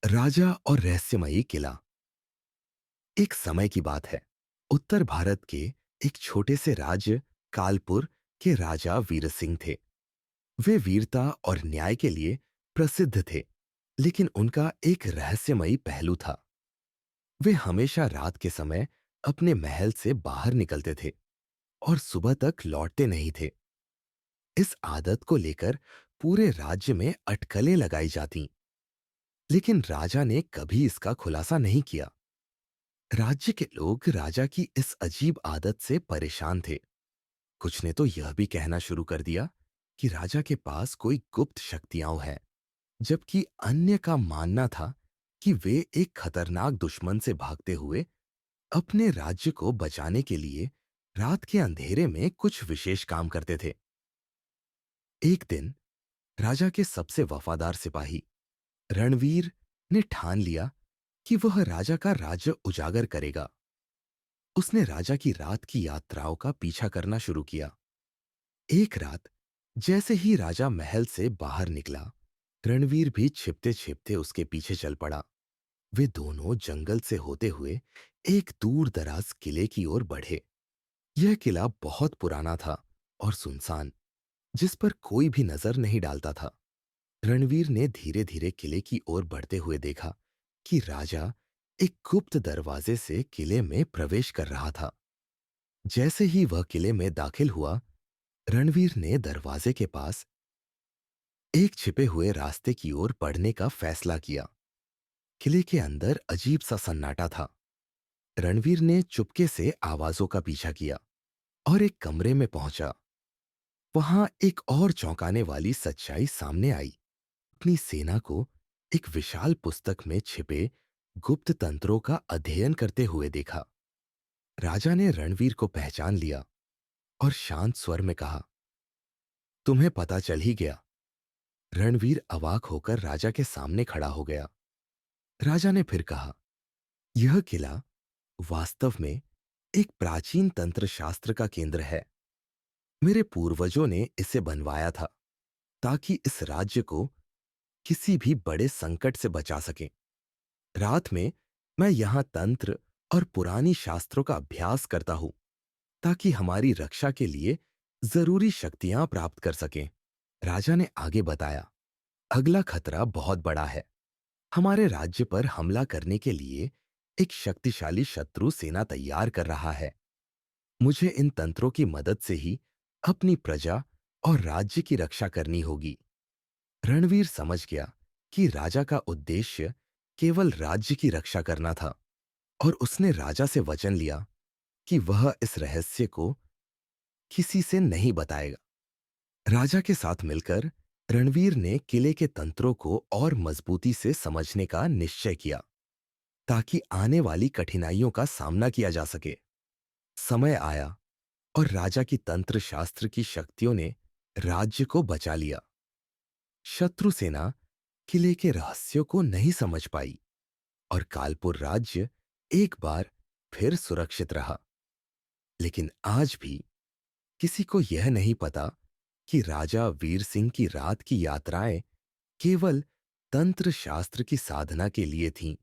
राजा और रहस्यमयी किला। एक समय की बात है। उत्तर भारत के एक छोटे से राज्य कालपुर के राजा वीर सिंह थे। वे वीरता और न्याय के लिए प्रसिद्ध थे, लेकिन उनका एक रहस्यमयी पहलू था। वे हमेशा रात के समय अपने महल से बाहर निकलते थे और सुबह तक लौटते नहीं थे। इस आदत को लेकर पूरे राज्य में अटकलें लगाई जातीं, लेकिन राजा ने कभी इसका खुलासा नहीं किया। राज्य के लोग राजा की इस अजीब आदत से परेशान थे। कुछ ने तो यह भी कहना शुरू कर दिया कि राजा के पास कोई गुप्त शक्तियां हैं, जबकि अन्य का मानना था कि वे एक खतरनाक दुश्मन से भागते हुए अपने राज्य को बचाने के लिए रात के अंधेरे में कुछ विशेष काम करते थे। एक दिन राजा के सबसे वफादार सिपाही रणवीर ने ठान लिया कि वह राजा का राज्य उजागर करेगा। उसने राजा की रात की यात्राओं का पीछा करना शुरू किया। एक रात जैसे ही राजा महल से बाहर निकला, रणवीर भी छिपते छिपते उसके पीछे चल पड़ा। वे दोनों जंगल से होते हुए एक दूर दराज किले की ओर बढ़े। यह किला बहुत पुराना था और सुनसान, जिस पर कोई भी नजर नहीं डालता था। रणवीर ने धीरे धीरे किले की ओर बढ़ते हुए देखा कि राजा एक गुप्त दरवाजे से किले में प्रवेश कर रहा था। जैसे ही वह किले में दाखिल हुआ, रणवीर ने दरवाजे के पास एक छिपे हुए रास्ते की ओर बढ़ने का फैसला किया। किले के अंदर अजीब सा सन्नाटा था। रणवीर ने चुपके से आवाजों का पीछा किया और एक कमरे में पहुंचा। वहां एक और चौंकाने वाली सच्चाई सामने आई। अपनी सेना को एक विशाल पुस्तक में छिपे गुप्त तंत्रों का अध्ययन करते हुए देखा। राजा ने रणवीर को पहचान लिया और शांत स्वर में कहा, तुम्हें पता चल ही गया। रणवीर अवाक होकर राजा के सामने खड़ा हो गया। राजा ने फिर कहा, यह किला वास्तव में एक प्राचीन तंत्र शास्त्र का केंद्र है। मेरे पूर्वजों ने इसे बनवाया था ताकि इस राज्य को किसी भी बड़े संकट से बचा सकें। रात में मैं यहां तंत्र और पुरानी शास्त्रों का अभ्यास करता हूं ताकि हमारी रक्षा के लिए जरूरी शक्तियां प्राप्त कर सकें। राजा ने आगे बताया, अगला खतरा बहुत बड़ा है। हमारे राज्य पर हमला करने के लिए एक शक्तिशाली शत्रु सेना तैयार कर रहा है। मुझे इन तंत्रों की मदद से ही अपनी प्रजा और राज्य की रक्षा करनी होगी। रणवीर समझ गया कि राजा का उद्देश्य केवल राज्य की रक्षा करना था और उसने राजा से वचन लिया कि वह इस रहस्य को किसी से नहीं बताएगा। राजा के साथ मिलकर रणवीर ने किले के तंत्रों को और मजबूती से समझने का निश्चय किया ताकि आने वाली कठिनाइयों का सामना किया जा सके। समय आया और राजा की तंत्र शास्त्र की शक्तियों ने राज्य को बचा लिया। शत्रु सेना किले के रहस्यों को नहीं समझ पाई और कालपुर राज्य एक बार फिर सुरक्षित रहा। लेकिन आज भी किसी को यह नहीं पता कि राजा वीर सिंह की रात की यात्राएं केवल तंत्र शास्त्र की साधना के लिए थीं,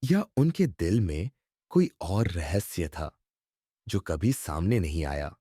या उनके दिल में कोई और रहस्य था जो कभी सामने नहीं आया।